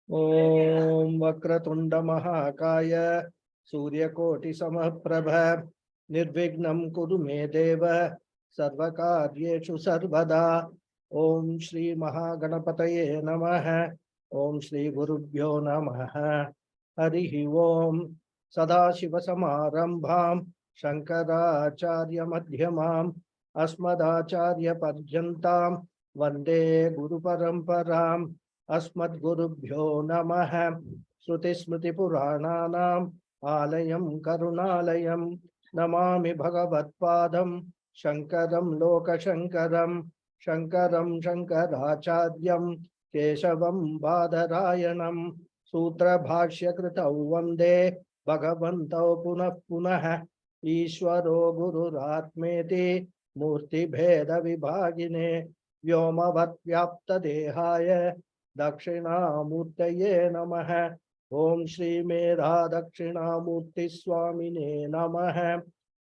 Om Vakratunda Mahakaya Suryakoti Samapprabha Nirvignam Kuru Me Deva Sarvakaryeshu Sarvada. Om Shri Mahaganapataye Namaha. Om Shri Gurubhyo Namaha. Harihi Om Sadashiva Samarambham Shankaracharya Madhyamam Asmadacharya Paryantam Vande Guru Paramparam. Asmadgurubhyo Namaha. Shruti Smriti Purananam Alayam Karunalayam Namami Bhagavad Padam Shankaram Loka Shankaram Shankaram Shankaracharyam Keshavam Badarayanam Sutra Bhashya Kritau Vande Bhagavantau Punah Punah Ishwaro Guru Ratmeti Murti Bheda Vibhagine Vyomavad Vyapta Dehaya Dakshinamurtaye Namaha. Om Shri Medha Dakshinamurti Swamine Namaha.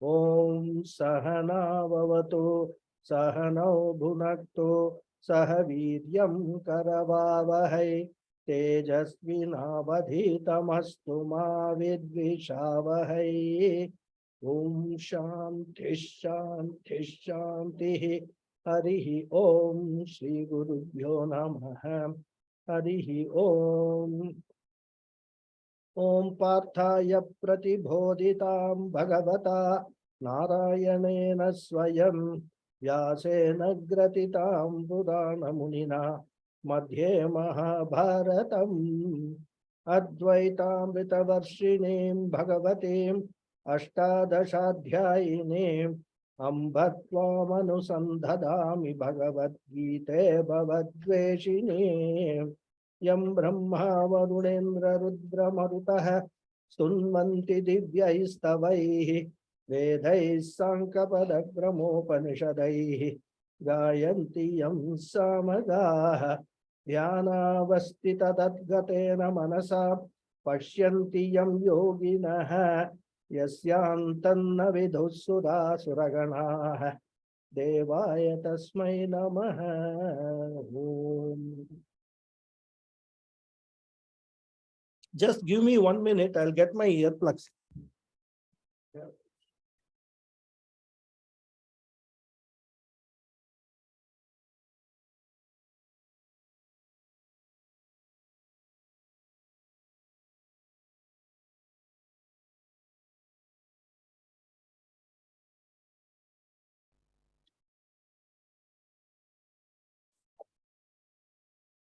Om Sahana Vavatu Sahano Bhunaktu Sahaviryam Karavavahai Tejasvinavadhitamastu ma vidvishavahai. Om Shanti Shanti Shanti. Harihi Om Shri Gurubhyo Namaha. Harihi Om. Om Parthaya Pratibodhitam Bhagavata Narayanena Swayam Vyasena Gratitam Purana Munina Madhye Mahabharatam Advaitamrita Varshinim Bhagavatim Ashtadashadhyayinim Ambatvam Bhagavad Gita Bhavadveshini Yam Brahma Varunendra Rudra Marutaha Sunmanti Divyaistavaihi Vedais Sankapada Brahmopanishadaihi Gayanti Yam Samagaha Dhyana Vastita Tadgatena Manasa Pashyanti Yam Yoginaha Yasyantanna Vidhusura Suraganaha Devaya Tasmai Namaha. Just give me 1 minute, I'll get my earplugs.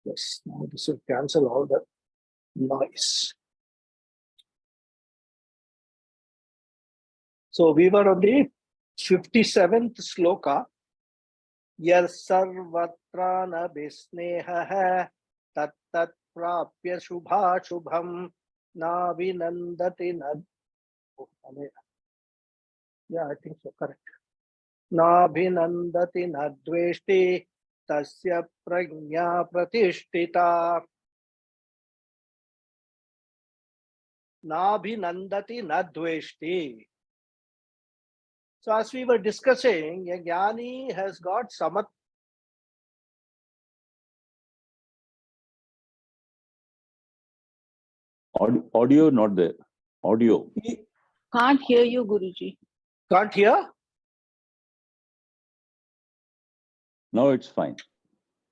Yes, now this will cancel all the noise. So we were on the 57th sloka. Yas sarvatrana bisneha tat tat prapya shubha shubham na vinandati nad. Yeah, I think so, correct. Na vinandati nadveshti tasya prajna pratishtita. Na vinandati nadveshti. So as we were discussing, a jnani has got samat. Audio not there. Audio. Can't hear you, Guruji. Can't hear? Now it's fine.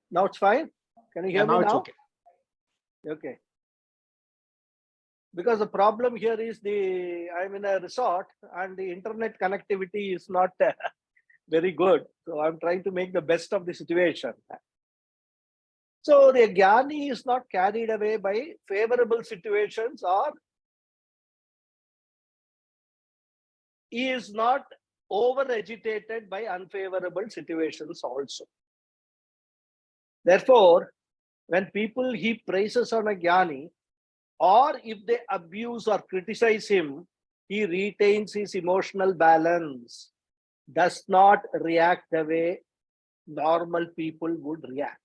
Now it's fine? Can you hear me now? It's okay. Okay. Because the problem here is I'm in a resort and the internet connectivity is not very good. So I'm trying to make the best of the situation. So the jnani is not carried away by favorable situations, or he is not over agitated by unfavorable situations also. Therefore, when people heap praises on a jnani, or if they abuse or criticize him, he retains his emotional balance, does not react the way normal people would react.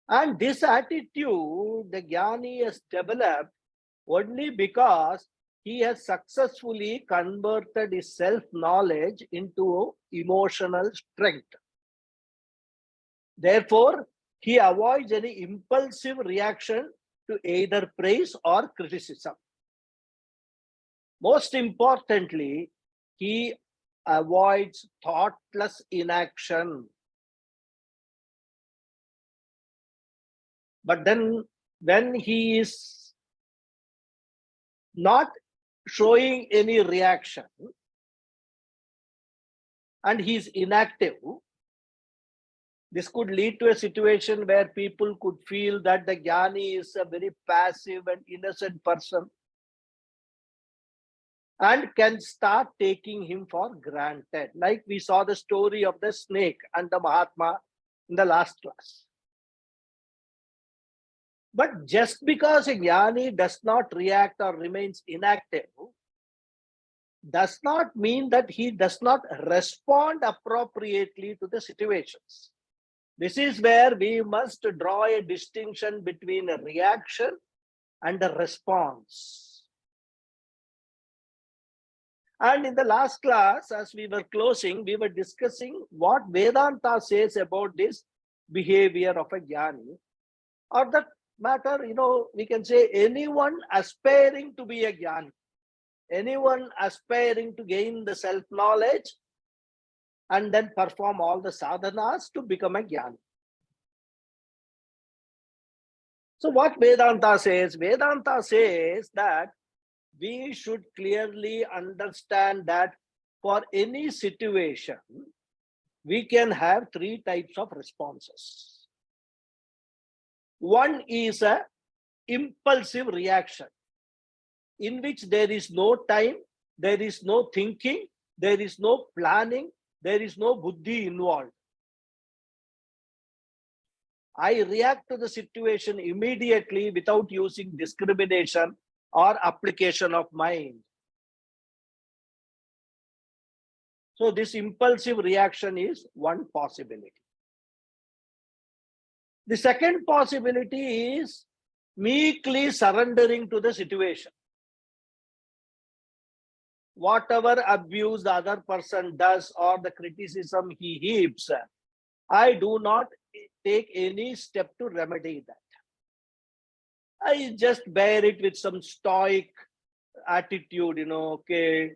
And this attitude the jnani has developed only because he has successfully converted his self-knowledge into emotional strength. Therefore, he avoids any impulsive reaction to either praise or criticism. Most importantly, he avoids thoughtless inaction. But then when he is not showing any reaction and he is inactive, this could lead to a situation where people could feel that the jnani is a very passive and innocent person and can start taking him for granted. Like we saw the story of the snake and the Mahatma in the last class. But just because a jnani does not react or remains inactive, does not mean that he does not respond appropriately to the situations. This is where we must draw a distinction between a reaction and a response. And in the last class, as we were closing, we were discussing what Vedanta says about this behavior of a jnani. Or that matter, we can say anyone aspiring to be a jnani, anyone aspiring to gain the self-knowledge and then perform all the sadhanas to become a jnani. So what Vedanta says? Vedanta says that we should clearly understand that for any situation, we can have three types of responses. One is a impulsive reaction, in which there is no time, there is no thinking, there is no planning, there is no buddhi involved. I react to the situation immediately without using discrimination or application of mind. So this impulsive reaction is one possibility. The second possibility is meekly surrendering to the situation. Whatever abuse the other person does or the criticism he heaps, I do not take any step to remedy that. I just bear it with some stoic attitude, okay.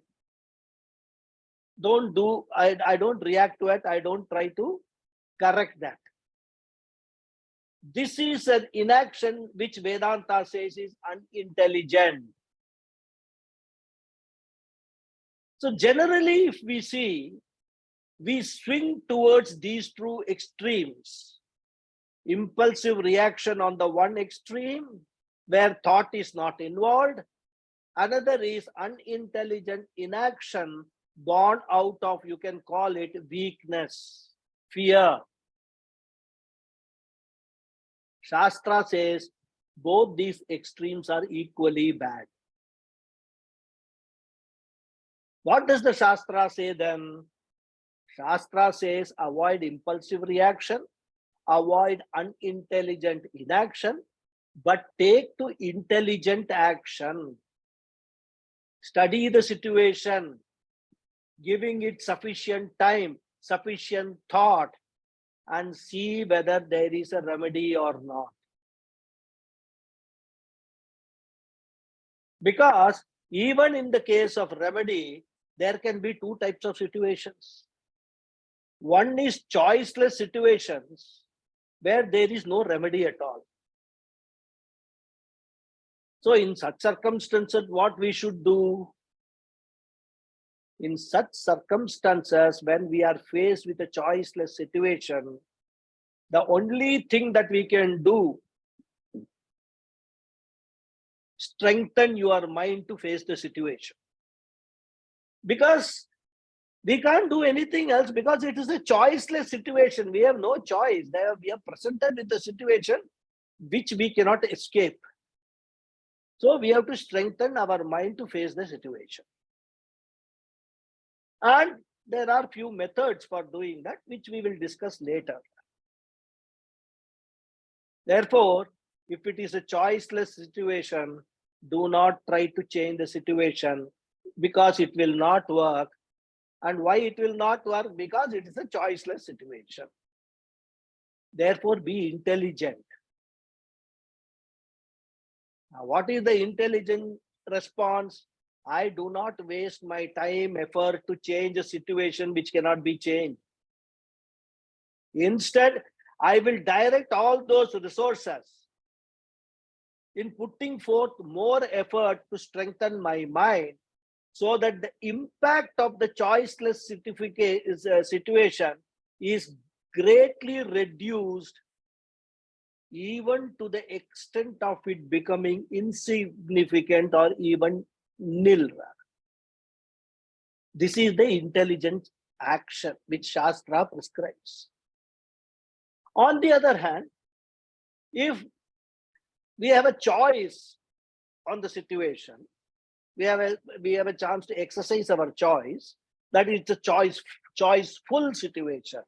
I don't react to it. I don't try to correct that. This is an inaction which Vedanta says is unintelligent. So generally, if we see, we swing towards these two extremes. Impulsive reaction on the one extreme, where thought is not involved. Another is unintelligent inaction born out of, you can call it weakness, fear. Shastra says both these extremes are equally bad. What does the Shastra say then? Shastra says avoid impulsive reaction, avoid unintelligent inaction, but take to intelligent action. Study the situation, giving it sufficient time, sufficient thought, and see whether there is a remedy or not. Because even in the case of remedy, there can be two types of situations. One is choiceless situations where there is no remedy at all. So in such circumstances, what we should do? In such circumstances, when we are faced with a choiceless situation, the only thing that we can do, strengthen your mind to face the situation. Because we can't do anything else, because it is a choiceless situation. We have no choice. We are presented with a situation which we cannot escape. So we have to strengthen our mind to face the situation. And there are few methods for doing that, which we will discuss later. Therefore, if it is a choiceless situation, do not try to change the situation, because it will not work. And why it will not work? Because it is a choiceless situation. Therefore, be intelligent. Now, what is the intelligent response? I do not waste my time, effort to change a situation which cannot be changed. Instead, I will direct all those resources in putting forth more effort to strengthen my mind so that the impact of the choiceless situation is greatly reduced, even to the extent of it becoming insignificant or even nil. This is the intelligent action which Shastra prescribes. On the other hand, if we have a choice on the situation, we have a chance to exercise our choice, that is the choiceful situation.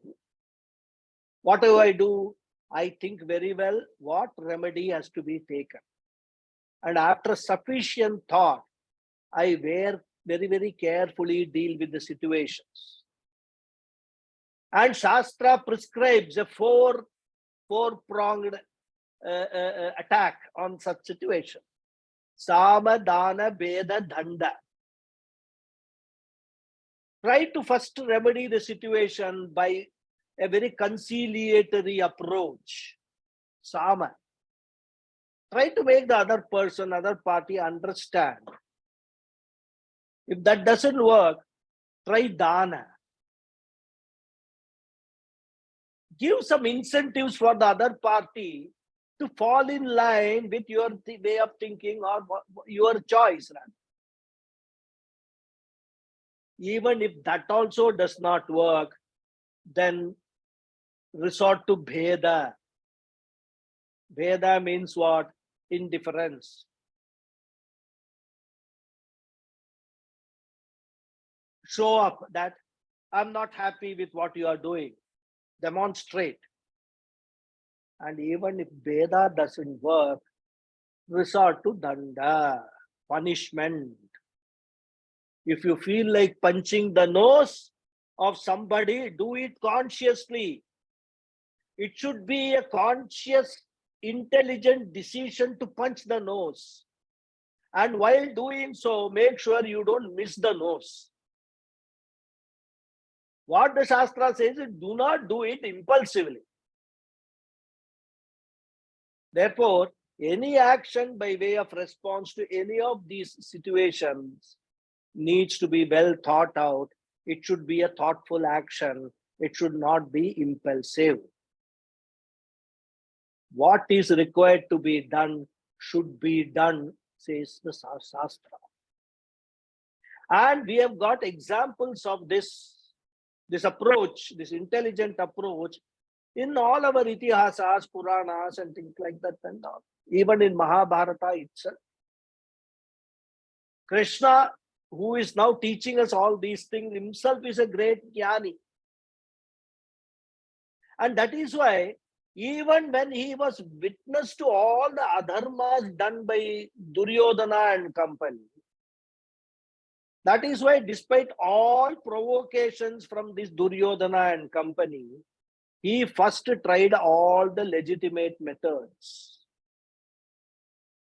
What do? I think very well what remedy has to be taken. And after sufficient thought, I very carefully deal with the situations. And Shastra prescribes a four-pronged attack on such situation. Sama, Dana, Veda, Dhanda. Try to first remedy the situation by a very conciliatory approach. Sama. Try to make the other person, other party understand. If that doesn't work, try Dana. Give some incentives for the other party to fall in line with your way of thinking or your choice. Even if that also does not work, then resort to Bheda. Bheda means what? Indifference. Show up that I'm not happy with what you are doing. Demonstrate. And even if Bheda doesn't work, resort to Danda, punishment. If you feel like punching the nose of somebody, do it consciously. It should be a conscious, intelligent decision to punch the nose. And while doing so, make sure you don't miss the nose. What the Shastra says is, do not do it impulsively. Therefore, any action by way of response to any of these situations needs to be well thought out. It should be a thoughtful action. It should not be impulsive. What is required to be done should be done, says the Shastra. And we have got examples of this approach, this intelligent approach, in all our itihasas, Puranas, and things like that, and all. Even in Mahabharata itself. Krishna, who is now teaching us all these things, himself is a great jnani. And that is why, even when he was witness to all the adharmas done by Duryodhana and company, that is why, despite all provocations from this Duryodhana and company, he first tried all the legitimate methods.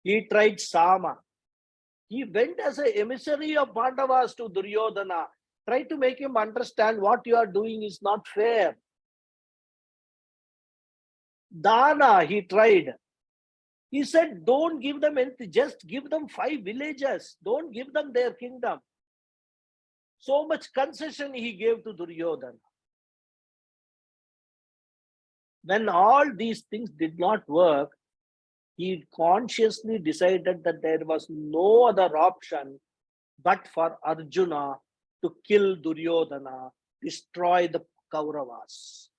He tried Sama. He went as an emissary of Pandavas to Duryodhana, tried to make him understand what you are doing is not fair. Dana, he tried. He said, don't give them anything, just give them 5 villages. Don't give them their kingdom. So much concession he gave to Duryodhana. When all these things did not work, he consciously decided that there was no other option but for Arjuna to kill Duryodhana, destroy the Kauravas.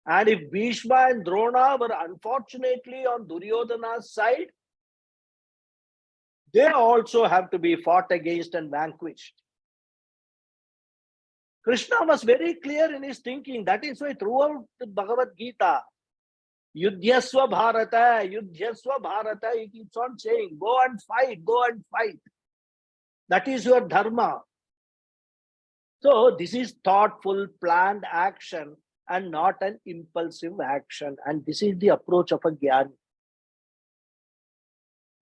And if Bhishma and Drona were unfortunately on Duryodhana's side, they also have to be fought against and vanquished. Krishna was very clear in his thinking. That is why throughout the Bhagavad Gita, Yudhyasva Bharata, Yudhyasva Bharata, he keeps on saying, go and fight, go and fight. That is your dharma. So this is thoughtful, planned action and not an impulsive action. And this is the approach of a Jnani.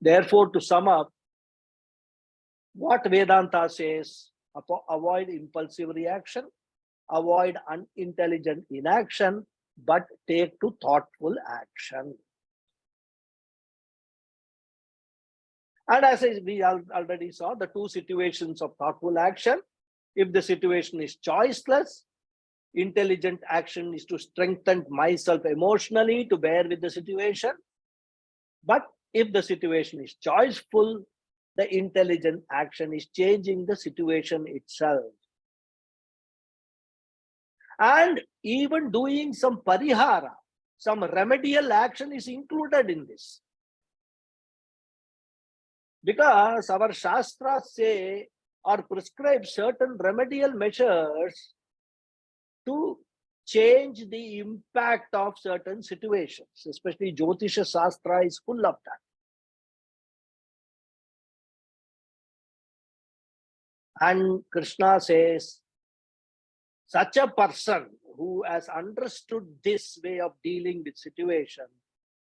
Therefore, to sum up, what Vedanta says, avoid impulsive reaction, avoid unintelligent inaction, but take to thoughtful action. And as we already saw, the two situations of thoughtful action, if the situation is choiceless, intelligent action is to strengthen myself emotionally to bear with the situation. But if the situation is choiceful, the intelligent action is changing the situation itself. And even doing some parihara, some remedial action is included in this. Because our Shastras say or prescribe certain remedial measures to change the impact of certain situations, especially Jyotisha Shastra is full of that. And Krishna says, such a person who has understood this way of dealing with situation,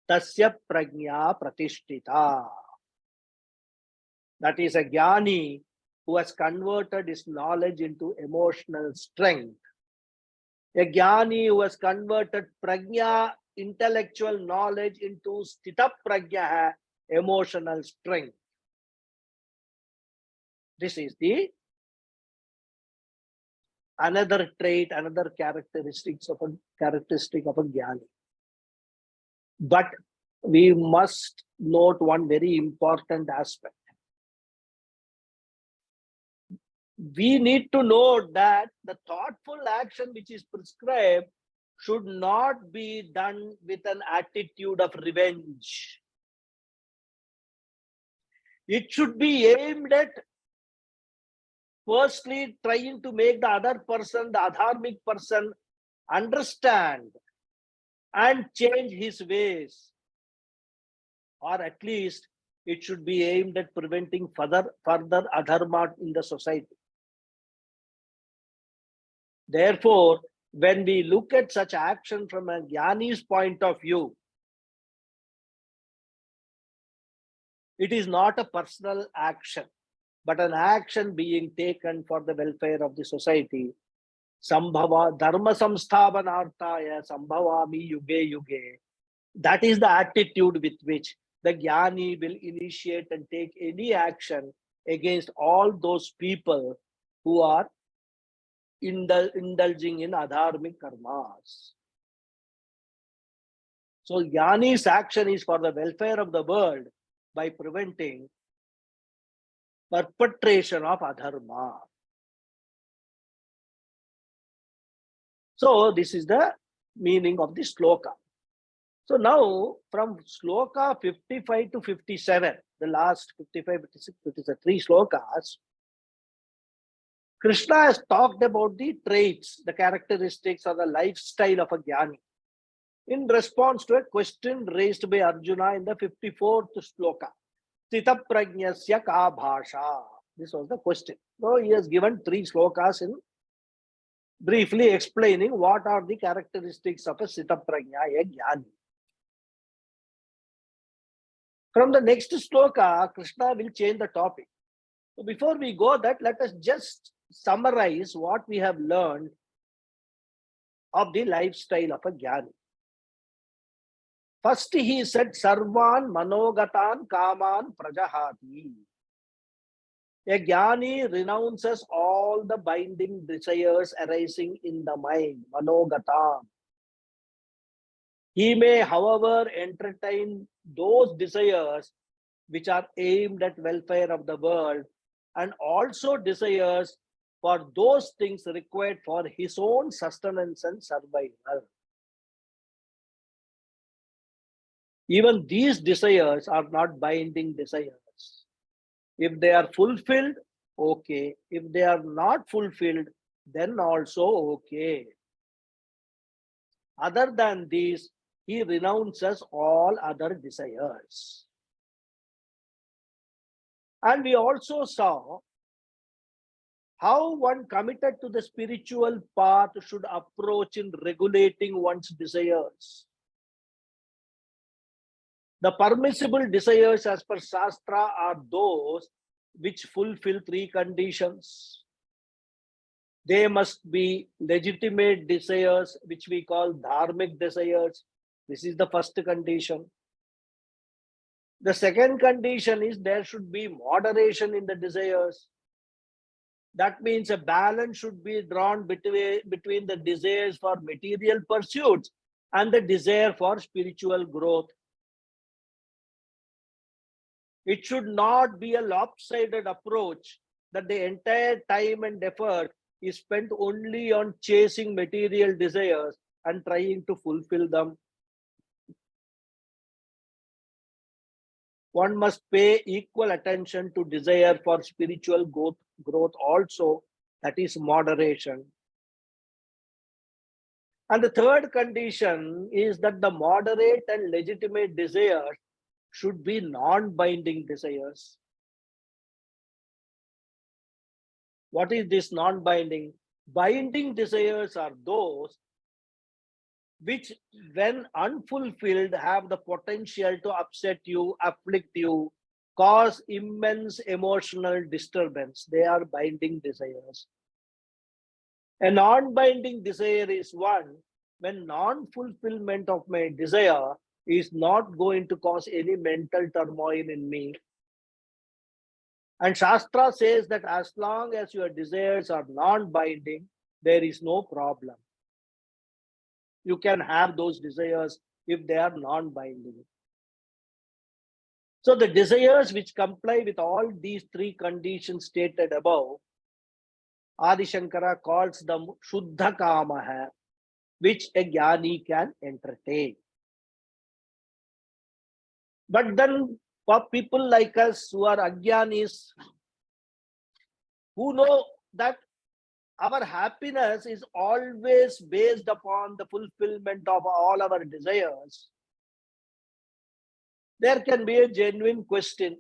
tasya prajna pratishtita. That is a Jnani who has converted his knowledge into emotional strength. A Jnani who has converted prajna, intellectual knowledge, into sthita prajna, emotional strength. This is the another trait, another characteristic of a Jnani. But we must note one very important aspect. We need to note that the thoughtful action which is prescribed should not be done with an attitude of revenge. It should be aimed at firstly trying to make the other person, the adharmic person, understand and change his ways. Or at least it should be aimed at preventing further adharma in the society. Therefore, when we look at such action from a Jnani's point of view, it is not a personal action, but an action being taken for the welfare of the society. Sambhava dharma samsthavanarthaya sambhavami yuge yuge. That is the attitude with which the Jnani will initiate and take any action against all those people who are indulging in adharmic karmas. So Jnani's action is for the welfare of the world by preventing perpetration of adharma. So this is the meaning of the sloka. So now from sloka 55 to 57, the last 55, 56, 57, 3 slokas, Krishna has talked about the traits, the characteristics or the lifestyle of a Jnani in response to a question raised by Arjuna in the 54th sloka. Sthita prajnasya ka bhasha. This was the question. So he has given 3 slokas in briefly explaining what are the characteristics of a sthita prajna, a Jnani. From the next sloka, Krishna will change the topic. So before we go that, let us just summarize what we have learned of the lifestyle of a Jnani. First he said, Sarvan manogatan kaman prajahati. A Jnani renounces all the binding desires arising in the mind, manogatan. He may, however, entertain those desires which are aimed at welfare of the world and also desires for those things required for his own sustenance and survival. Even these desires are not binding desires. If they are fulfilled, okay. If they are not fulfilled, then also okay. Other than these, he renounces all other desires. And we also saw how one committed to the spiritual path should approach in regulating one's desires. The permissible desires as per Shastra are those which fulfill three conditions. They must be legitimate desires, which we call dharmic desires. This is the first condition. The second condition is there should be moderation in the desires. That means a balance should be drawn between the desires for material pursuits and the desire for spiritual growth. It should not be a lopsided approach that the entire time and effort is spent only on chasing material desires and trying to fulfill them. One must pay equal attention to desire for spiritual growth also, that is moderation. And the third condition is that the moderate and legitimate desires should be non-binding desires. What is this non-binding? Binding desires are those which, when unfulfilled, have the potential to upset you, afflict you, cause immense emotional disturbance. They are binding desires. A non-binding desire is one when non-fulfillment of my desire is not going to cause any mental turmoil in me. And Shastra says that as long as your desires are non-binding, there is no problem. You can have those desires if they are non-binding. So the desires which comply with all these three conditions stated above, Adi Shankara calls them Shuddha Kamaha, which a Jnani can entertain. But then for people like us who are Ajnanis, who know that our happiness is always based upon the fulfillment of all our desires, there can be a genuine question,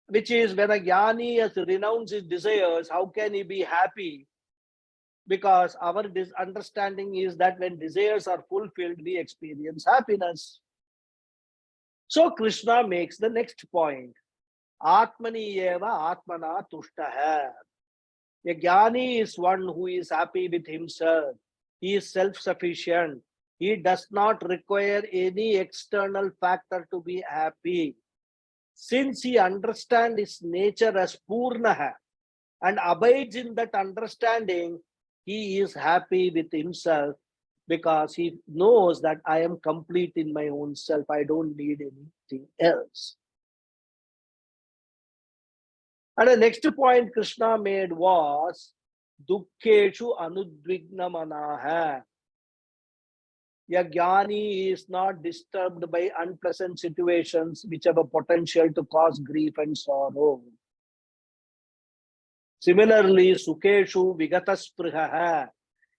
which is, when a Jnani has renounced his desires, how can he be happy? Because our understanding is that when desires are fulfilled, we experience happiness. So Krishna makes the next point. Atmani eva atmana tushtaha. A Jnani is one who is happy with himself. He is self-sufficient. He does not require any external factor to be happy. Since he understands his nature as Purnaha and abides in that understanding, he is happy with himself because he knows that I am complete in my own self. I don't need anything else. And the next point Krishna made was Dukkeshu Anudvigna Manaha. A Jnani is not disturbed by unpleasant situations which have a potential to cause grief and sorrow. Similarly, Sukeshu Vigataspriha.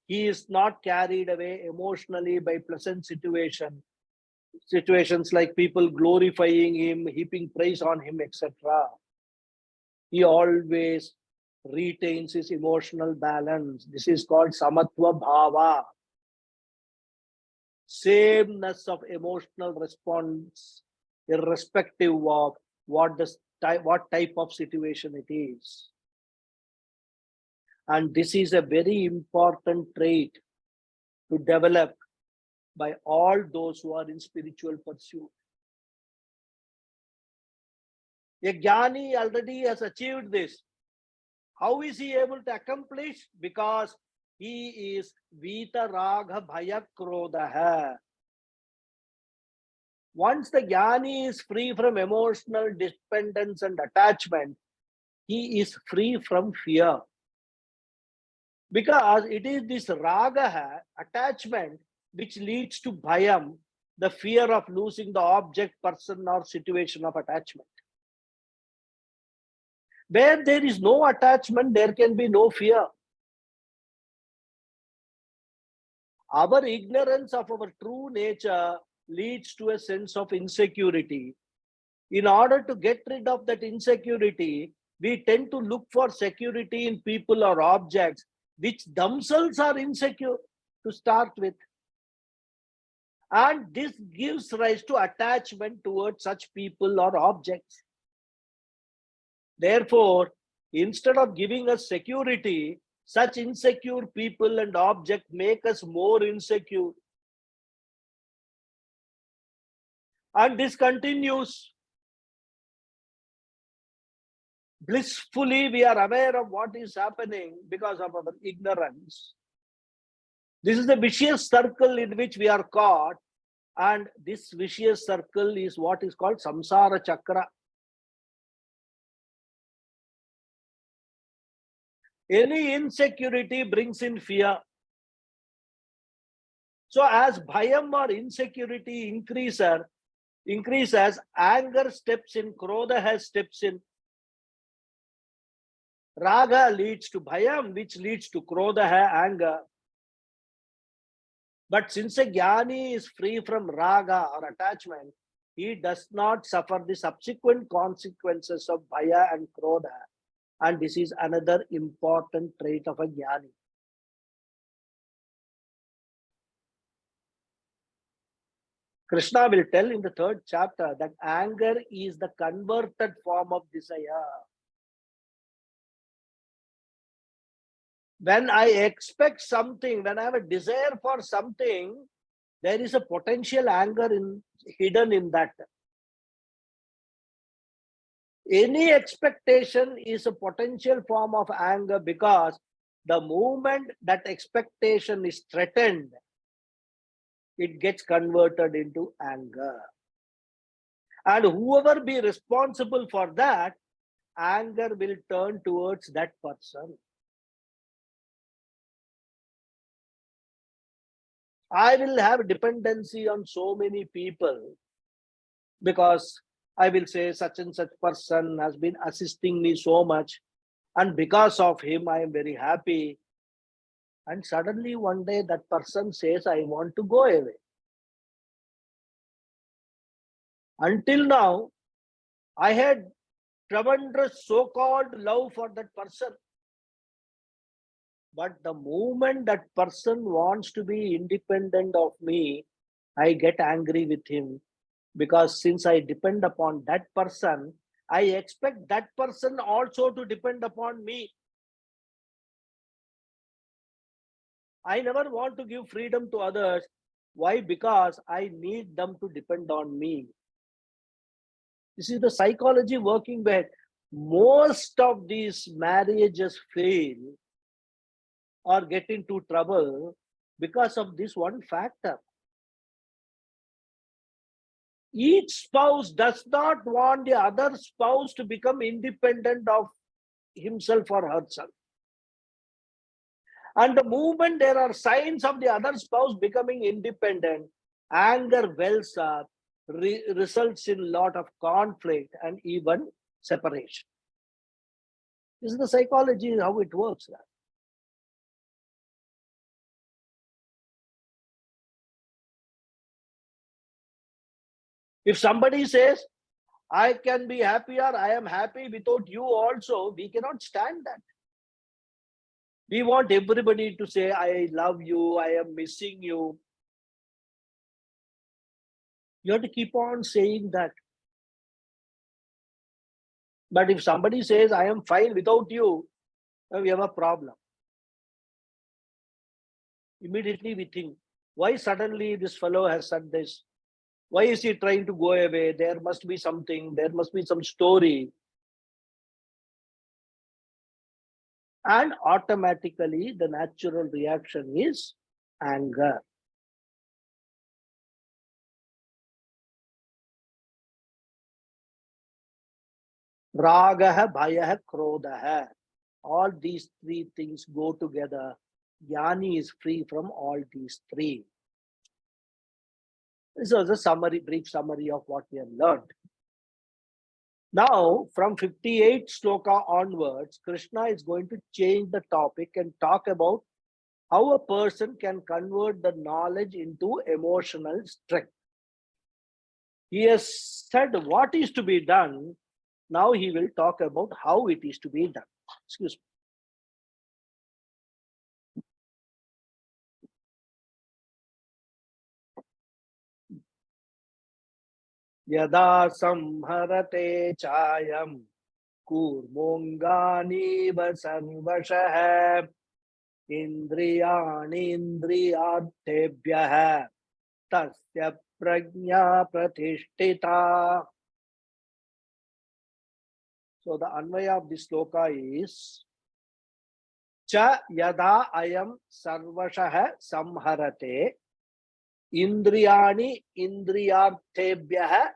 He is not carried away emotionally by pleasant situations like people glorifying him, heaping praise on him, etc. He always retains his emotional balance. This is called Samatva Bhava. Sameness of emotional response, irrespective of what type of situation it is. And this is a very important trait to develop by all those who are in spiritual pursuit. A Jnani already has achieved this. How is he able to accomplish? Because he is Vita Raga Bhaya Krodha. Once the Jnani is free from emotional dependence and attachment, he is free from fear. Because it is this Raga, attachment, which leads to Bhayam, the fear of losing the object, person, or situation of attachment. Where there is no attachment, there can be no fear. Our ignorance of our true nature leads to a sense of insecurity. In order to get rid of that insecurity, we tend to look for security in people or objects which themselves are insecure to start with. And this gives rise to attachment towards such people or objects. Therefore, instead of giving us security, such insecure people and objects make us more insecure. And this continues. Blissfully, we are aware of what is happening because of our ignorance. This is the vicious circle in which we are caught, and this vicious circle is what is called samsara chakra. Any insecurity brings in fear. So as bhayam or insecurity increases, anger steps in, krodha steps in. Raga leads to bhayam, which leads to krodha, anger. But since a jnani is free from raga or attachment, he does not suffer the subsequent consequences of bhaya and krodha. And this is another important trait of a jnani. Krishna will tell in the 3rd chapter that anger is the converted form of desire. When I expect something, when I have a desire for something, there is a potential anger hidden in that. Any expectation is a potential form of anger, because the moment that expectation is threatened, it gets converted into anger. And whoever be responsible for that, anger will turn towards that person. I will have dependency on so many people because I will say such and such person has been assisting me so much, and because of him I am very happy. And suddenly one day that person says, I want to go away. Until now, I had tremendous so-called love for that person. But the moment that person wants to be independent of me, I get angry with him, because since I depend upon that person, I expect that person also to depend upon me. I never want to give freedom to others. Why? Because I need them to depend on me. This is the psychology working where most of these marriages fail or get into trouble because of this one factor. Each spouse does not want the other spouse to become independent of himself or herself. And the moment there are signs of the other spouse becoming independent, anger wells up, results in a lot of conflict and even separation. This is the psychology, how it works. If somebody says, I can be happier, I am happy without you also, we cannot stand that. We want everybody to say, I love you, I am missing you. You have to keep on saying that. But if somebody says, I am fine without you, we have a problem. Immediately we think, why suddenly this fellow has said this? Why is he trying to go away? There must be something, there must be some story. And automatically the natural reaction is anger. Ragaha, bhayaha, krodhaha. All these 3 things go together. Jnani is free from all these 3. This was a summary, brief summary of what we have learned. Now, from 58 sloka onwards, Krishna is going to change the topic and talk about how a person can convert the knowledge into emotional strength. He has said what is to be done. Now he will talk about how it is to be done. Excuse me. Yada samharate chayam kurmongani sarvashah indriyani indriyarthebhyah tasya prajna pratishtita. So the anvaya of this sloka is cha yada ayam sarvashah samharate indriyani indriyarthebhyah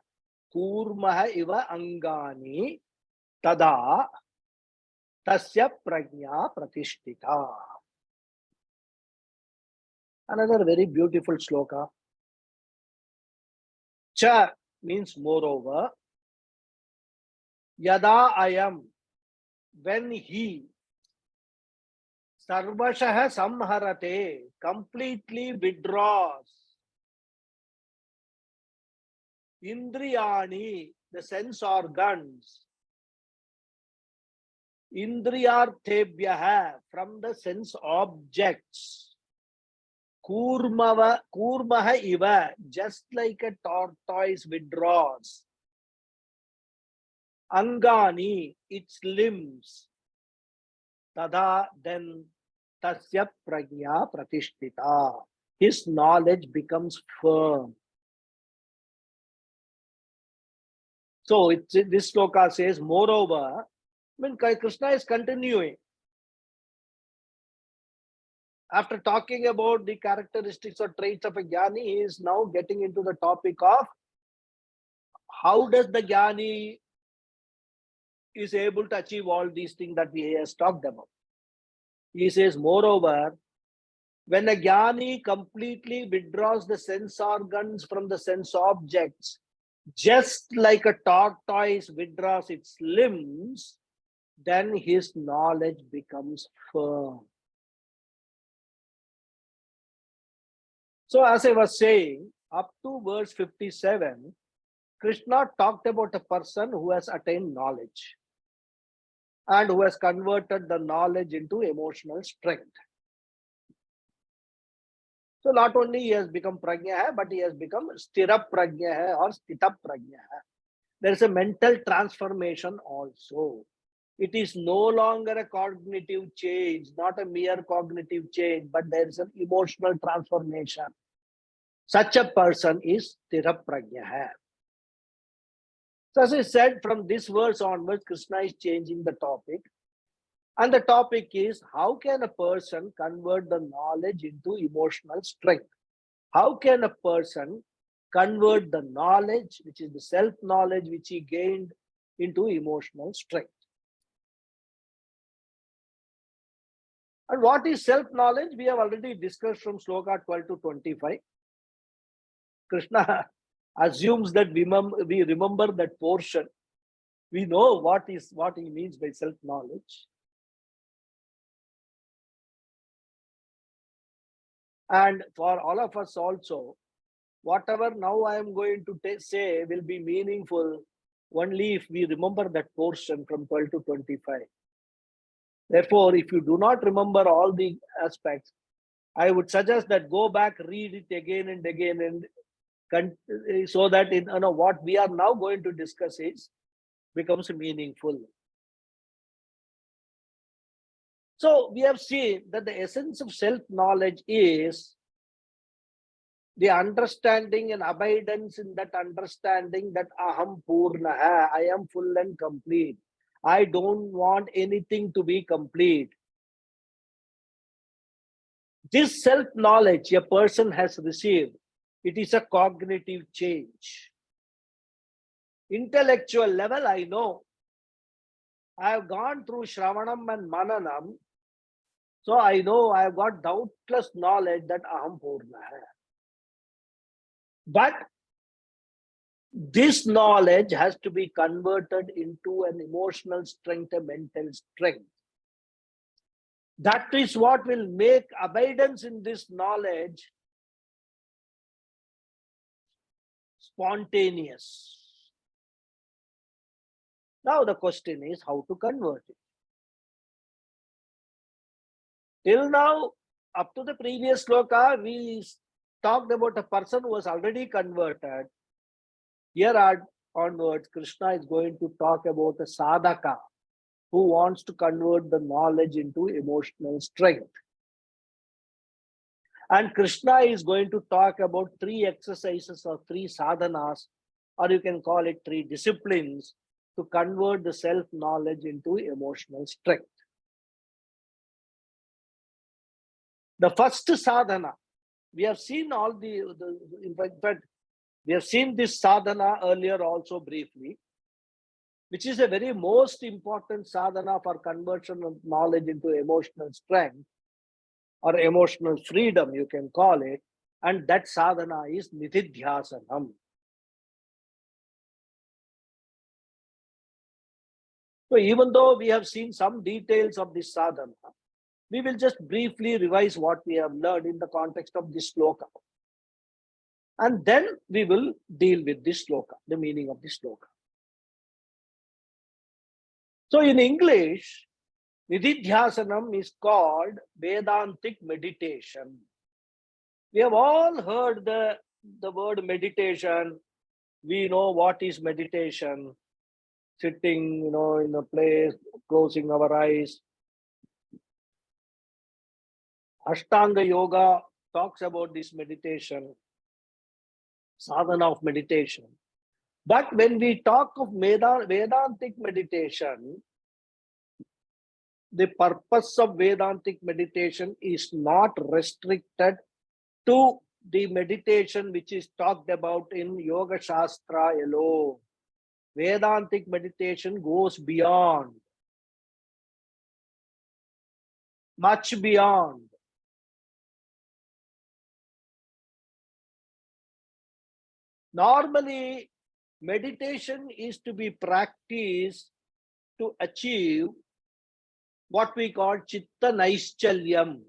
kurmah iva angani tada tasya prajna pratishtita. Another very beautiful sloka. Cha means moreover. Yada ayam, when he, sarvashah samharate, completely withdraws. Indriyani, the sense organs. Indriyarthebhyah, from the sense objects. Kurmaha iva, just like a tortoise withdraws. Angani, its limbs. Tada, then tasya prajna pratishtita. His knowledge becomes firm. So this sloka says, moreover, Krishna is continuing. After talking about the characteristics or traits of a jnani, he is now getting into the topic of how does the jnani is able to achieve all these things that he has talked about. He says, moreover, when a jnani completely withdraws the sense organs from the sense objects, just like a tortoise withdraws its limbs, then his knowledge becomes firm. So as I was saying, up to verse 57, Krishna talked about a person who has attained knowledge and who has converted the knowledge into emotional strength. So not only he has become prajna, but he has become sthira prajna or sthita prajna. There is a mental transformation also. It is no longer a cognitive change, not a mere cognitive change, but there is an emotional transformation. Such a person is sthira prajna. So as I said, from this verse onwards, Krishna is changing the topic. And the topic is, how can a person convert the knowledge into emotional strength? How can a person convert the knowledge, which is the self-knowledge which he gained, into emotional strength? And what is self-knowledge? We have already discussed from sloka 12 to 25. Krishna assumes that we remember that portion. We know what he means by self-knowledge. And for all of us also, whatever now I am going to say will be meaningful only if we remember that portion from 12 to 25. Therefore, if you do not remember all the aspects, I would suggest that go back, read it again and again, and so that what we are now going to discuss becomes meaningful. So we have seen that the essence of self-knowledge is the understanding and abidance in that understanding that aham purnaha, I am full and complete. I don't want anything to be complete. This self-knowledge a person has received, it is a cognitive change. Intellectual level, I know. I have gone through Shravanam and Mananam, so I know I have got doubtless knowledge that aham purnaha. But this knowledge has to be converted into an emotional strength, a mental strength. That is what will make abidance in this knowledge spontaneous. Now the question is how to convert it. Till now, up to the previous sloka, we talked about a person who was already converted. Here onwards, Krishna is going to talk about a sadhaka who wants to convert the knowledge into emotional strength. And Krishna is going to talk about 3 exercises or 3 sadhanas, or you can call it 3 disciplines to convert the self-knowledge into emotional strength. The first sadhana, we have seen in fact, we have seen this sadhana earlier also briefly, which is a very most important sadhana for conversion of knowledge into emotional strength or emotional freedom, you can call it. And that sadhana is nididhyasanam. So even though we have seen some details of this sadhana, we will just briefly revise what we have learned in the context of this sloka. And then we will deal with this sloka, the meaning of this sloka. So in English, nididhyasanam is called Vedantic meditation. We have all heard the word meditation. We know what is meditation. Sitting, in a place, closing our eyes. Ashtanga Yoga talks about this meditation, sadhana of meditation. But when we talk of Vedantic meditation, the purpose of Vedantic meditation is not restricted to the meditation which is talked about in Yoga Shastra alone. Vedantic meditation goes beyond, much beyond. Normally, meditation is to be practiced to achieve what we call chitta naischalyam.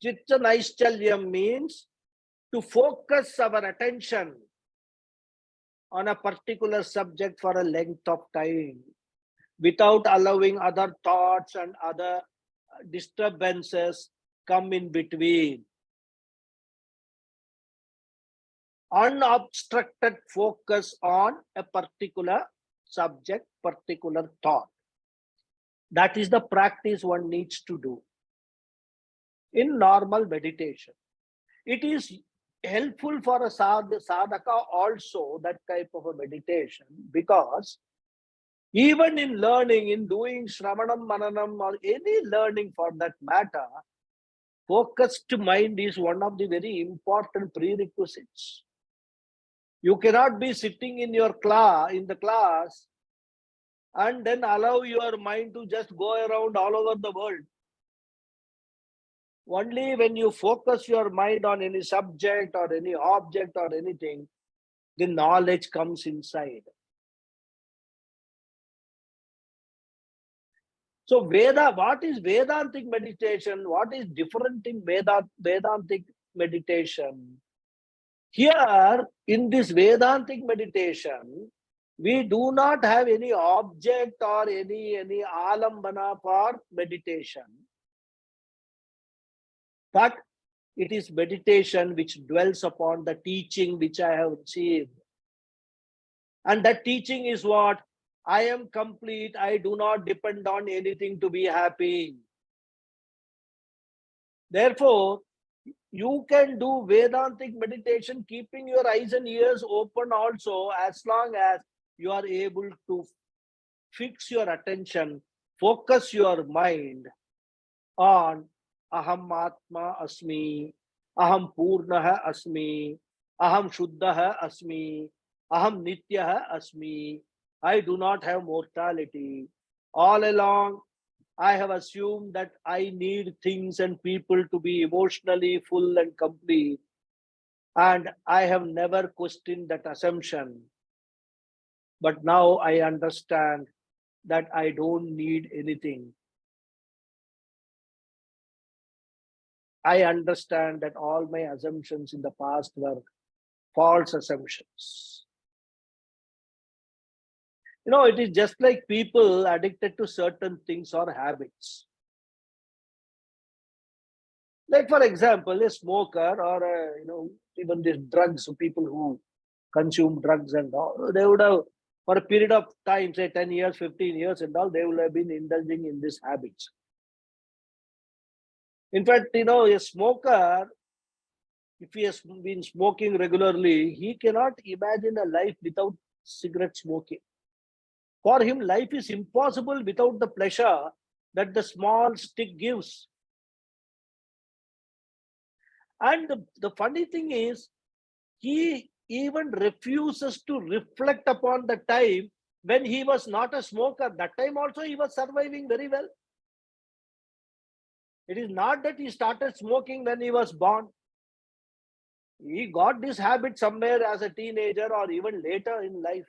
Chitta naischalyam means to focus our attention on a particular subject for a length of time without allowing other thoughts and other disturbances come in between. Unobstructed focus on a particular subject, particular thought. That is the practice one needs to do in normal meditation. It is helpful for a sadhaka also, that type of a meditation, because even in learning, in doing shravanam, mananam, or any learning for that matter, focused mind is one of the very important prerequisites. You cannot be sitting in the class and then allow your mind to just go around all over the world. Only when you focus your mind on any subject or any object or anything, the knowledge comes inside. So what is Vedantic meditation? What is different in Vedantic meditation? Here, in this Vedantic meditation, we do not have any object or any alambana for meditation. But it is meditation which dwells upon the teaching which I have received. And that teaching is what? I am complete. I do not depend on anything to be happy. Therefore, you can do Vedantic meditation keeping your eyes and ears open also, as long as you are able to fix your attention, focus your mind on Aham Atma Asmi, Aham Purnaha Asmi, Aham Shuddhaha Asmi, Aham Nityaha Asmi. I do not have mortality. All along, I have assumed that I need things and people to be emotionally full and complete. And I have never questioned that assumption. But now I understand that I don't need anything. I understand that all my assumptions in the past were false assumptions. It is just like people addicted to certain things or habits. Like, for example, a smoker or, even these drugs, people who consume drugs and all, they would have, for a period of time, say 10 years, 15 years and all, they would have been indulging in these habits. In fact, a smoker, if he has been smoking regularly, he cannot imagine a life without cigarette smoking. For him, life is impossible without the pleasure that the small stick gives. And the funny thing is, he even refuses to reflect upon the time when he was not a smoker. That time also he was surviving very well. It is not that he started smoking when he was born. He got this habit somewhere as a teenager or even later in life.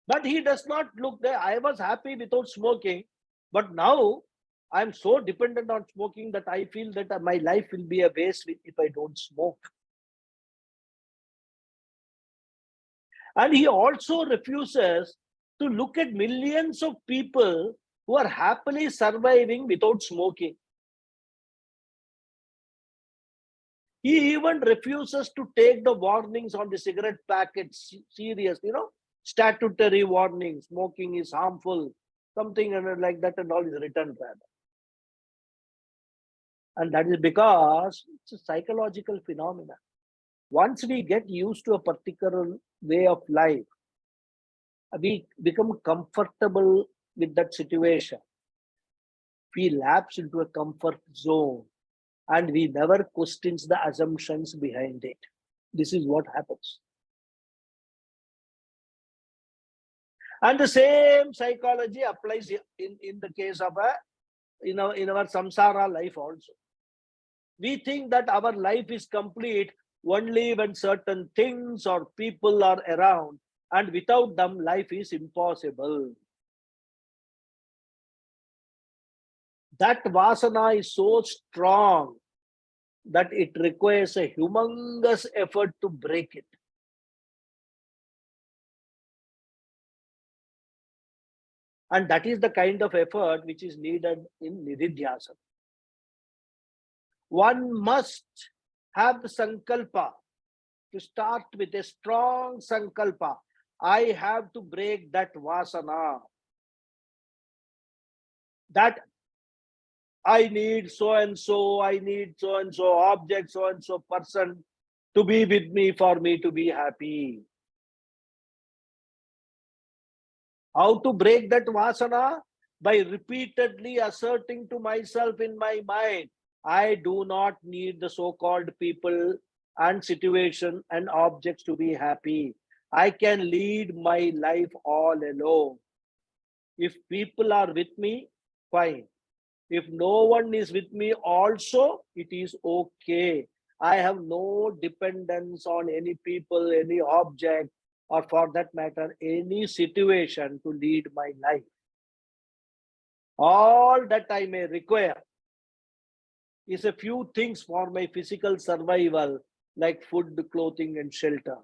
But he does not look there. I was happy without smoking, but now I'm so dependent on smoking that I feel that my life will be a waste if I don't smoke. And he also refuses to look at millions of people who are happily surviving without smoking. He even refuses to take the warnings on the cigarette packets serious, statutory warnings, smoking is harmful, something like that and all is written there. And that is because it's a psychological phenomenon. Once we get used to a particular way of life, we become comfortable with that situation. We lapse into a comfort zone and we never questions the assumptions behind it. This is what happens. And the same psychology applies in the case of in our samsara life also. We think that our life is complete only when certain things or people are around, and without them life is impossible. That vasana is so strong that it requires a humongous effort to break it. And that is the kind of effort which is needed in nididhyasana. One must have the sankalpa to start with a strong sankalpa. I have to break that vasana. That I need so and so, I need so and so object, so and so person to be with me for me to be happy. How to break that vasana? By repeatedly asserting to myself in my mind, I do not need the so-called people and situation and objects to be happy. I can lead my life all alone. If people are with me, fine. If no one is with me also, it is okay. I have no dependence on any people, any object, or for that matter, any situation to lead my life. All that I may require is a few things for my physical survival, like food, clothing, and shelter.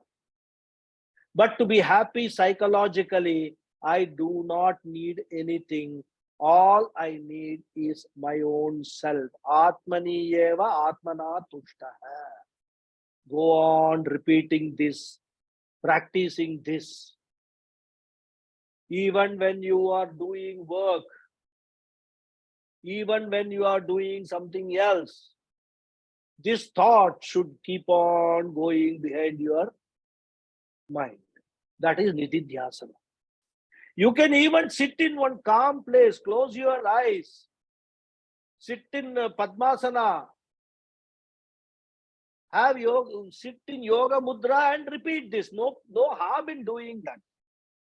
But to be happy psychologically, I do not need anything. All I need is my own self. Atmani eva atmana tushtaha. Go on repeating this, practicing this. Even when you are doing work, even when you are doing something else, this thought should keep on going behind your mind. That is nididhyasana. You can even sit in one calm place, close your eyes, sit in Padmasana, sit in Yoga Mudra and repeat this. No harm in doing that.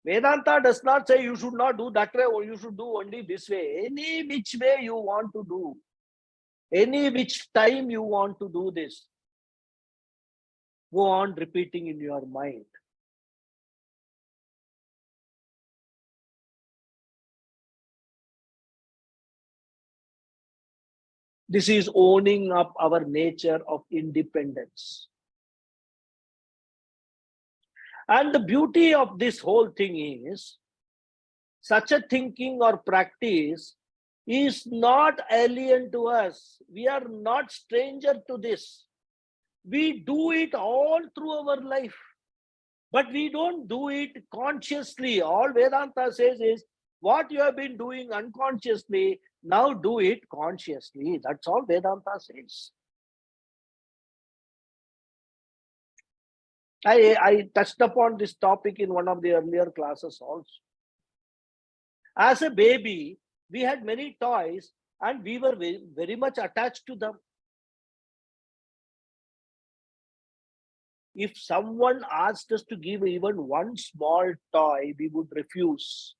Vedanta does not say you should not do that way or you should do only this way. Any which way you want to do, any which time you want to do this, go on repeating in your mind. This is owning up our nature of independence. And the beauty of this whole thing is, such a thinking or practice is not alien to us. We are not stranger to this. We do it all through our life, but we don't do it consciously. All Vedanta says is, what you have been doing unconsciously, now do it consciously. That's all Vedanta says. I touched upon this topic in one of the earlier classes also. As a baby, we had many toys and we were very, very much attached to them. If someone asked us to give even one small toy, we would refuse.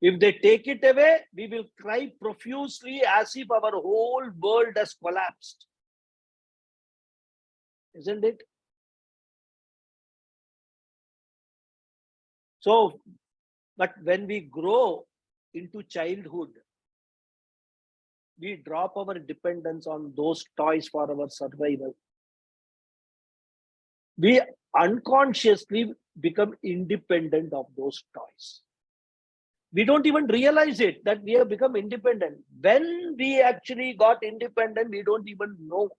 If they take it away, we will cry profusely as if our whole world has collapsed. Isn't it? So, but when we grow into childhood, we drop our dependence on those toys for our survival. We unconsciously become independent of those toys. We don't even realize it, that we have become independent. When we actually got independent, we don't even know.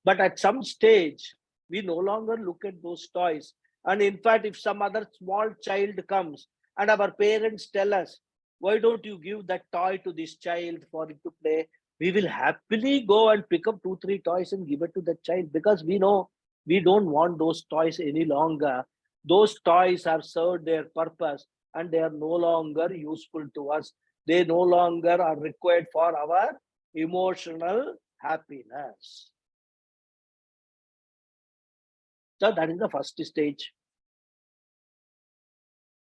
But at some stage, we no longer look at those toys. And in fact, if some other small child comes and our parents tell us, why don't you give that toy to this child for it to play? We will happily go and pick up 2-3 toys and give it to the child, because we know we don't want those toys any longer. Those toys have served their purpose and they are no longer useful to us. They no longer are required for our emotional happiness. So that is the first stage.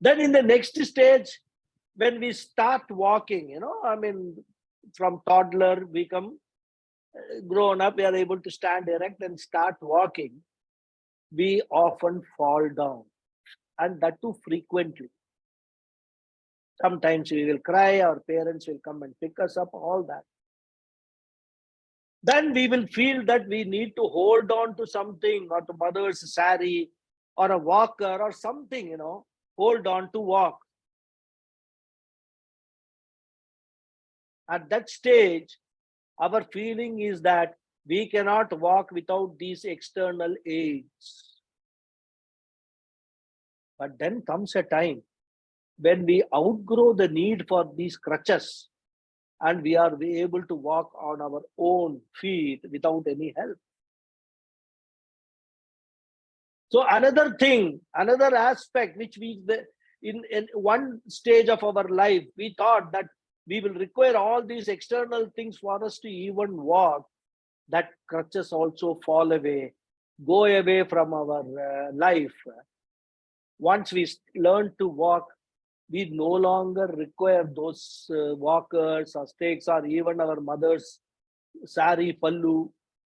Then in the next stage, when we start walking, from toddler, we come grown up, we are able to stand erect and start walking. We often fall down, and that too frequently. Sometimes we will cry, our parents will come and pick us up, all that. Then we will feel that we need to hold on to something, or to mother's sari, or a walker, or something, hold on to walk. At that stage, our feeling is that we cannot walk without these external aids. But then comes a time when we outgrow the need for these crutches and we are able to walk on our own feet without any help. So another thing, another aspect which we, in one stage of our life, we thought that we will require all these external things for us to even walk. That crutches also fall away, go away from our life. Once we learn to walk, we no longer require those walkers or stakes or even our mother's sari pallu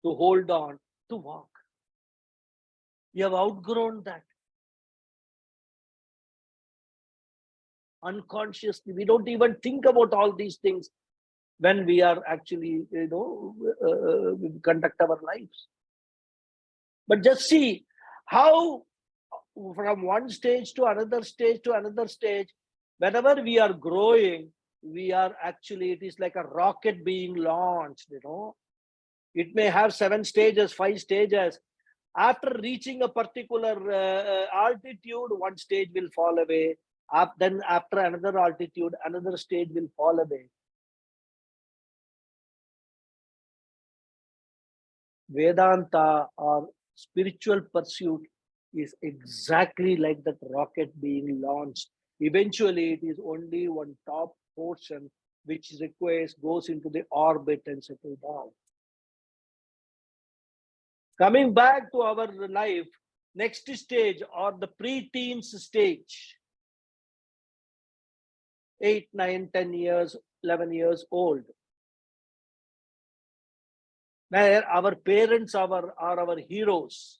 to hold on to walk. We have outgrown that. Unconsciously, we don't even think about all these things when we are actually, conduct our lives. But just see how from one stage to another stage to another stage, whenever we are growing, we are actually, it is like a rocket being launched, It may have 7 stages, 5 stages. After reaching a particular altitude, one stage will fall away. Then after another altitude, another stage will fall away. Vedanta or spiritual pursuit is exactly like that rocket being launched. Eventually, it is only one top portion which goes into the orbit and settle down. Coming back to our life, next stage or the pre-teens stage, 8, 9, 10 years, 11 years old, where our parents are our heroes.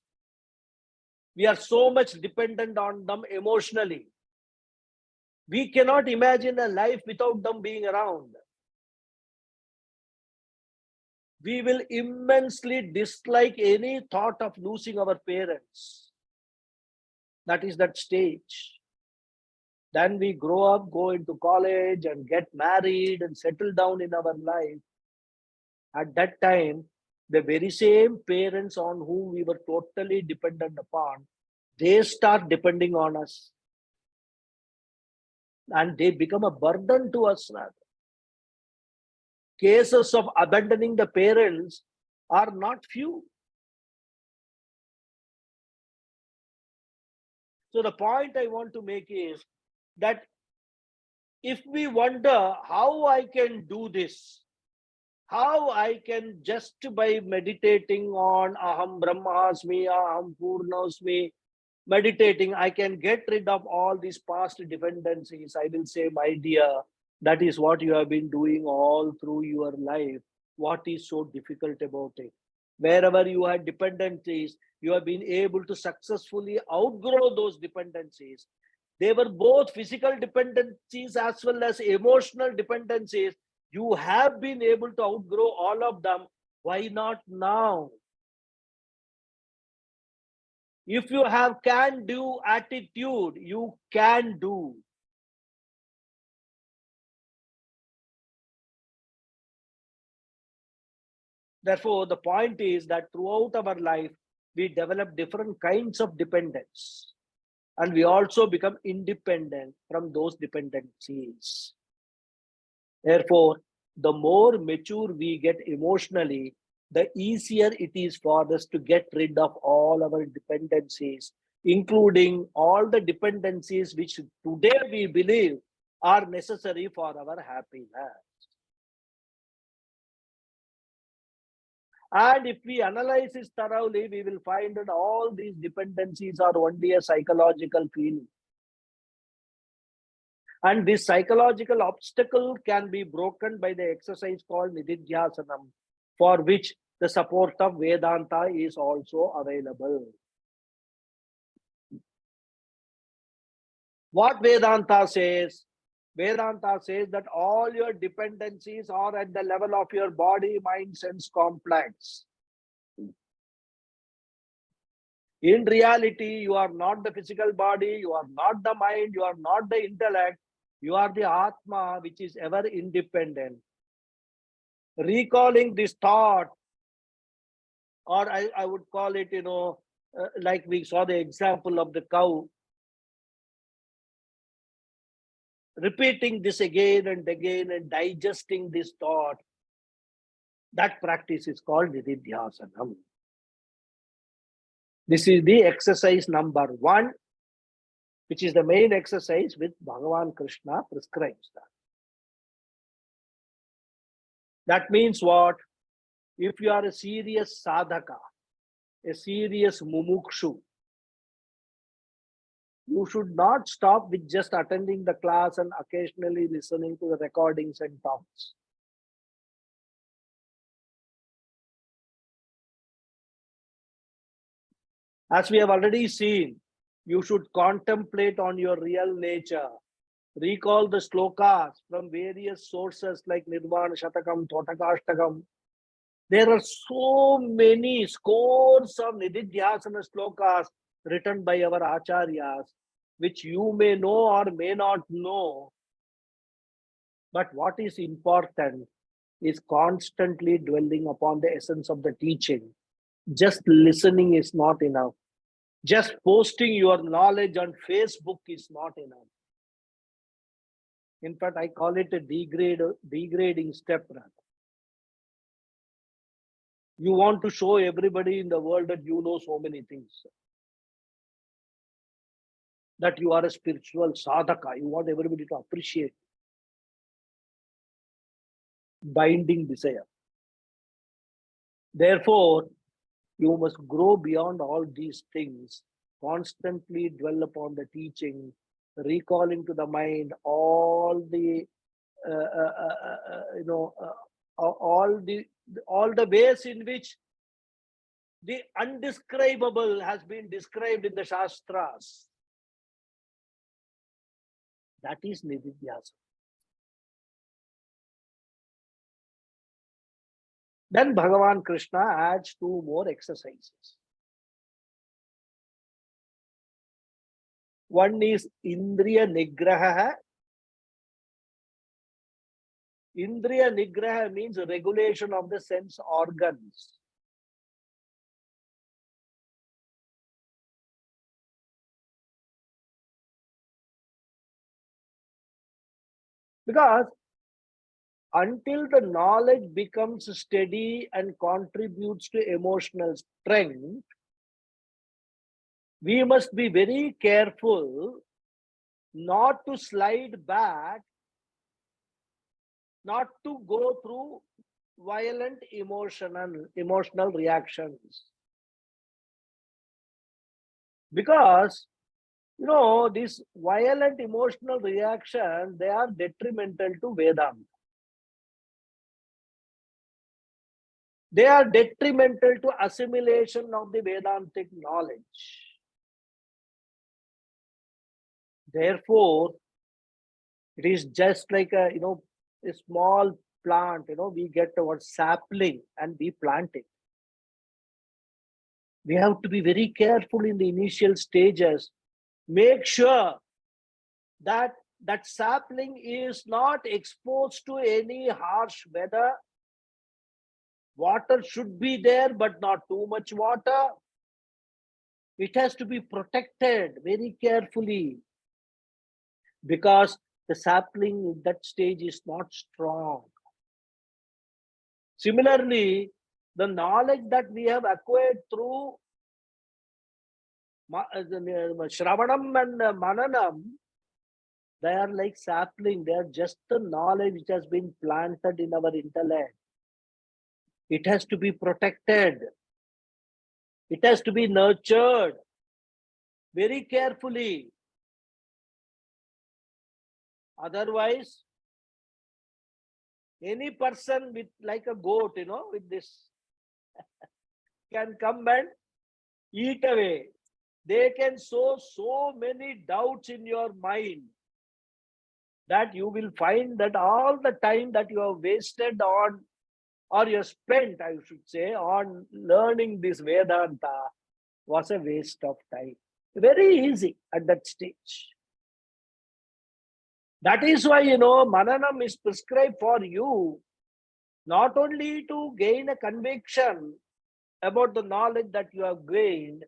We are so much dependent on them emotionally. We cannot imagine a life without them being around. we will immensely dislike any thought of losing our parents. That is that stage. Then we grow up, go into college and get married and settle down in our life. At that time, the very same parents on whom we were totally dependent upon, they start depending on us. And they become a burden to us now. Cases of abandoning the parents are not few. So the point I want to make is that if we wonder how I can do this, how I can just by meditating on Aham Brahmasmi, Aham Purnasmi, meditating, I can get rid of all these past dependencies. I will say, my dear, that is what you have been doing all through your life. What is so difficult about it? Wherever you had dependencies, you have been able to successfully outgrow those dependencies. They were both physical dependencies as well as emotional dependencies. You have been able to outgrow all of them. Why not now? If you have can-do attitude, you can do. Therefore, the point is that throughout our life, we develop different kinds of dependence. And we also become independent from those dependencies. Therefore, the more mature we get emotionally, the easier it is for us to get rid of all our dependencies, including all the dependencies which today we believe are necessary for our happiness. And if we analyze this thoroughly, we will find that all these dependencies are only a psychological feeling. And this psychological obstacle can be broken by the exercise called Nididhyasanam, for which the support of Vedanta is also available. What Vedanta says? Vedanta says that all your dependencies are at the level of your body, mind, sense complex. In reality, you are not the physical body, you are not the mind, you are not the intellect, you are the Atma, which is ever independent. Recalling this thought, or I would call it, like we saw the example of the cow, repeating this again and again and digesting this thought, that practice is called Nididhyasanam. This is the exercise number 1, which is the main exercise which Bhagavan Krishna prescribes. That means what? If you are a serious sadhaka, a serious mumukshu, you should not stop with just attending the class and occasionally listening to the recordings and talks. As we have already seen, you should contemplate on your real nature. Recall the slokas from various sources like Nirvana Shatakam, Thotakashtakam. There are so many scores of Nididhyasana slokas written by our Acharyas, which you may know or may not know. But what is important is constantly dwelling upon the essence of the teaching. Just listening is not enough. Just posting your knowledge on Facebook is not enough. In fact, I call it a degrading step. You want to show everybody in the world that you know so many things, that you are a spiritual sadhaka. You want everybody to appreciate. Binding desire. Therefore, you must grow beyond all these things, constantly dwell upon the teaching, recalling to the mind all the all the ways in which the undescribable has been described in the Shastras. That is Nididhyasana. Then Bhagavan Krishna adds 2 more exercises. One is Indriya Nigraha. Indriya Nigraha means regulation of the sense organs. Because until the knowledge becomes steady and contributes to emotional strength, we must be very careful not to slide back, not to go through violent emotional reactions. Because, these violent emotional reactions, they are detrimental to Vedanta. They are detrimental to assimilation of the Vedantic knowledge. Therefore, it is just like a small plant. We get our sapling and we plant it. We have to be very careful in the initial stages. Make sure that that sapling is not exposed to any harsh weather. Water should be there, but not too much water. It has to be protected very carefully, because the sapling at that stage is not strong. Similarly, the knowledge that we have acquired through Shravanam and Mananam, they are like sapling. They are just the knowledge which has been planted in our intellect. It has to be protected. It has to be nurtured very carefully. Otherwise, any person with like a goat, with this, can come and eat away. They can sow so many doubts in your mind that you will find that all the time that you have wasted on, or you have spent, I should say, on learning this Vedanta was a waste of time. Very easy at that stage. That is why, Mananam is prescribed for you, not only to gain a conviction about the knowledge that you have gained,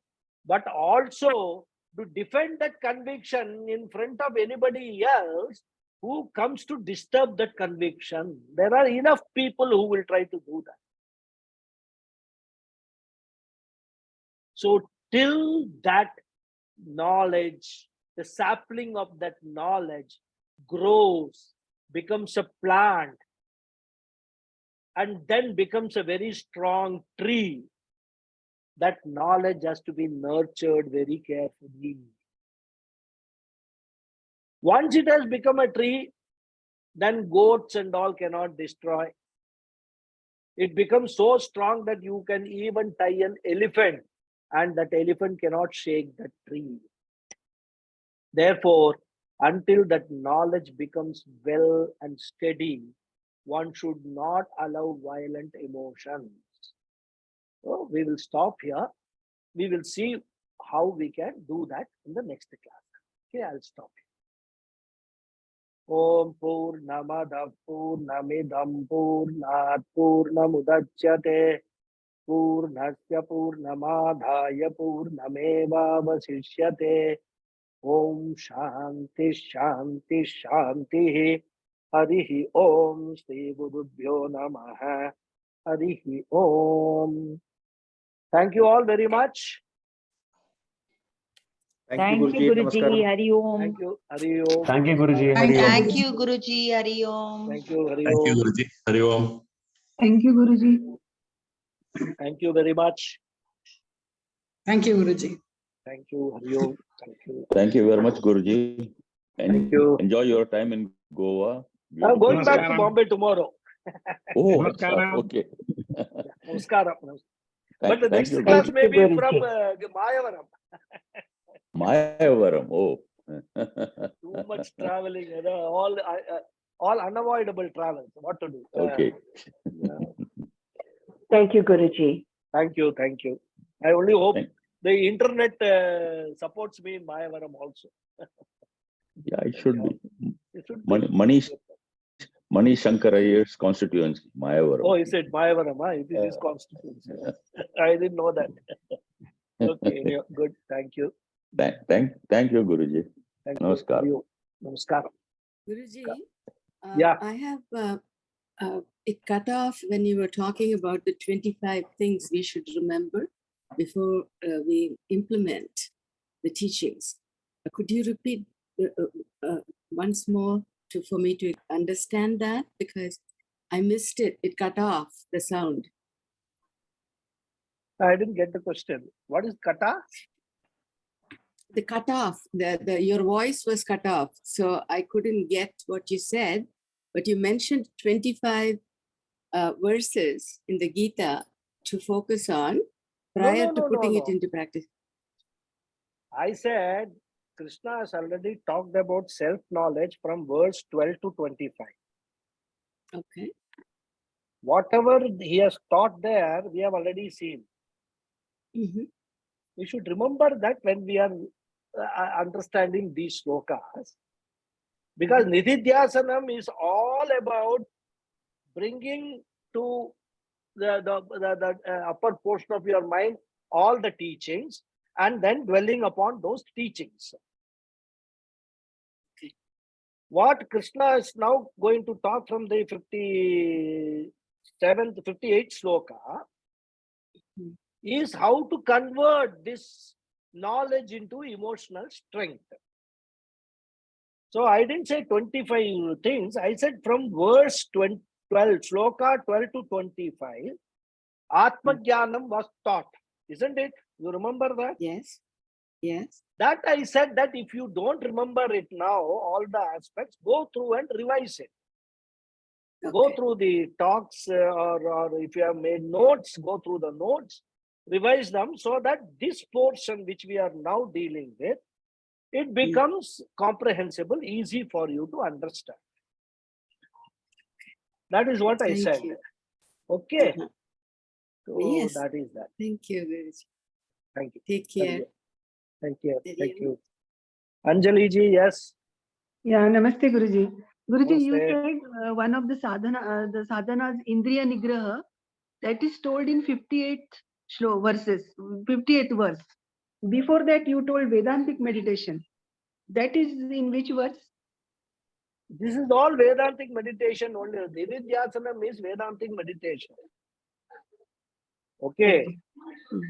but also to defend that conviction in front of anybody else who comes to disturb that conviction. There are enough people who will try to do that. So till that knowledge, the sapling of that knowledge grows, becomes a plant, and then becomes a very strong tree, that knowledge has to be nurtured very carefully. Once it has become a tree, then goats and all cannot destroy. It becomes so strong that you can even tie an elephant, and that elephant cannot shake that tree. Therefore, until that knowledge becomes well and steady, one should not allow violent emotions. So we will stop here. We will see how we can do that in the next class. Okay, I'll stop here. Om Purnamada Purnamidam Purnat Purnamudachyate Purnasya Purnamadhaya Purnameva Vasishyate. Om Shanti Shanti Shanti. Harihi Om Shri Gurubhyo Namaha. Harihi Om. Thank you all very much. Thank you, Guruji. Hari Om. Thank you. Hari Om. Thank you, Guruji. Hari Om. Thank you, Guruji. Hari Om. Thank you. Hari Thank you, Om. Guruji. Hari Om. Thank you, Guruji. Thank you very much. Thank you, Guruji. Thank you. Hari Om. Thank you. Thank you very much, Guruji. And Thank you. enjoy your time in Goa. I'm going back to Namaskaram. Bombay tomorrow. Oh, Namaskaram. okay. Namaskaram. But the Thank next you, class Guruji. may be Guruji. from Mayavaram. Mayavaram. Oh. Too much traveling. All unavoidable travel. What to do? Okay. Yeah. Thank you, Guruji. Thank you. Thank you. I only hope Thank- the internet supports me in Mayavaram also. Yeah, it should be. It should be. Manish Shankar Iyer's constituency, Mayavaram. Oh, is it Mayavaram? Huh? It is his constituency. I didn't know that. Okay, yeah, good. Thank you. Thank you, Guruji. Thank Namaskar. you. Namaskar. Guruji, Yeah. I have it cut off when you were talking about the 25 things we should remember before we implement the teachings. Could you repeat once more for me to understand that? Because I missed it. It cut off the sound. I didn't get the question. What is kata? The cut off, your voice was cut off. So I couldn't get what you said, but you mentioned 25 verses in the Gita to focus on prior to putting it into practice. I said Krishna has already talked about self-knowledge from verse 12 to 25. Okay. Whatever he has taught there, we have already seen. Mhm. We should remember that when we are understanding these slokas, because Nididhyasanam is all about bringing to the upper portion of your mind all the teachings and then dwelling upon those teachings. Okay. What Krishna is now going to talk from the 58th sloka Mhm. is how to convert this knowledge into emotional strength. So I didn't say 25 things. I said from verse 12, sloka 12 to 25, Atmajnanam was taught, isn't it? You remember that? Yes. Yes. That I said that if you don't remember it now, all the aspects, go through and revise it. Go Okay. through the talks or if you have made notes, go through the notes, revise them so that this portion which we are now dealing with, it becomes comprehensible, easy for you to understand. That is what I Thank said. you. Okay. Uh-huh. So Yes. that is that. Thank you, Guruji. Thank you. Take care. Thank you. Thank Thank you. you. Anjali ji, yes. Yeah, Namaste Guruji. Guruji, you Namaste. said one of the sadhanas, Indriya Nigraha, that is told in 58th verses, 58th verse. Before that, you told Vedantic meditation. That is in which verse? This is all Vedantic meditation only. Nididhyasanam is Vedantic meditation. Okay.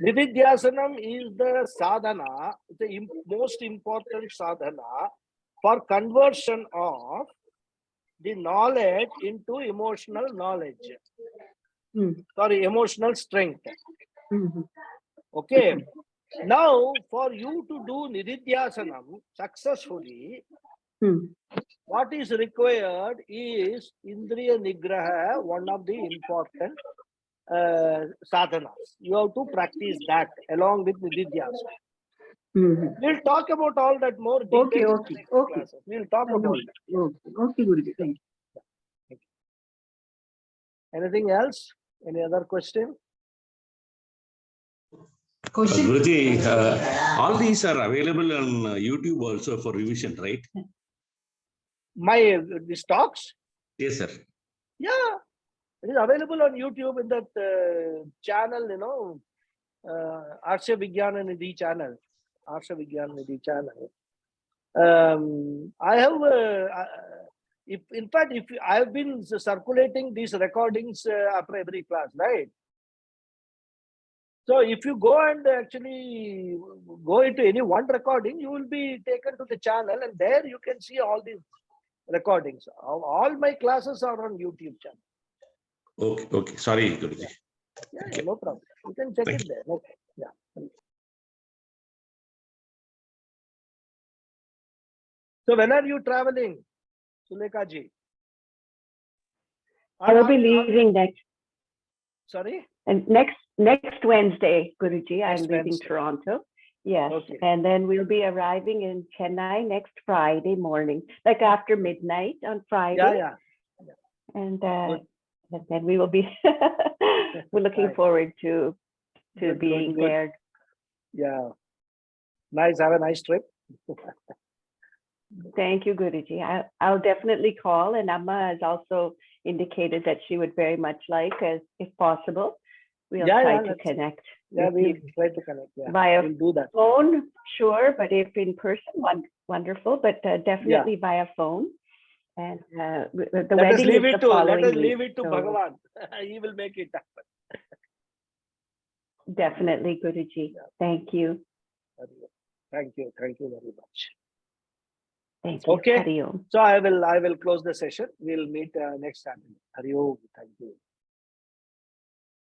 Nididhyasanam is the sadhana, the most important sadhana for conversion of the knowledge into emotional knowledge. Sorry, emotional strength. Okay. Now, for you to do Nididhyasanam successfully, what is required is Indriya Nigraha, one of the important sadhanas. You have to practice that along with Nididhyasana. We'll talk about all that more Okay, details okay, in the okay. classes. We'll talk about it. Okay, Guruji, thank you. Anything else? Any other question? Question? Guruji, all these are available on YouTube also for revision, right? These talks? Yes, sir. Yeah, it is available on YouTube in that channel, Acharya Nidhi channel. Acharya Nidhi channel. I have, if I have been circulating these recordings after every class, right? So if you go and actually go into any one recording, you will be taken to the channel and there you can see all these recordings. All my classes are on YouTube channel. Okay, okay. Sorry, Guruji. Yeah, no problem. You can check Thank it there. Okay. Yeah. So when are you traveling, Sulekha ji? I will be leaving next Sorry? next Wednesday, Guruji. I'm Next leaving Wednesday. Toronto. Yes. Okay. And then we'll be arriving in Chennai next Friday morning, like after midnight on Friday. Yeah. And Good. And then we will be, we're looking Nice. forward to Good, being good. there. Yeah. Nice. Have a nice trip. Thank you, Guruji. I'll definitely call, and Amma has also indicated that she would very much like, as if possible, we'll Yeah, try yeah, to let's- connect Yeah, with we'll you try to connect. Yeah, via we'll do that. phone, sure, but if in person, wonderful, but definitely via phone. And the Let us wedding leave is it the to let following us leave week, it to so Bhagavan. He will make it happen. definitely, Guruji. Yeah. Thank you. Thank you. Thank you very much. Thank you. Okay. Hari Om. So I will close the session. We'll meet next time. Hari Om. Thank you.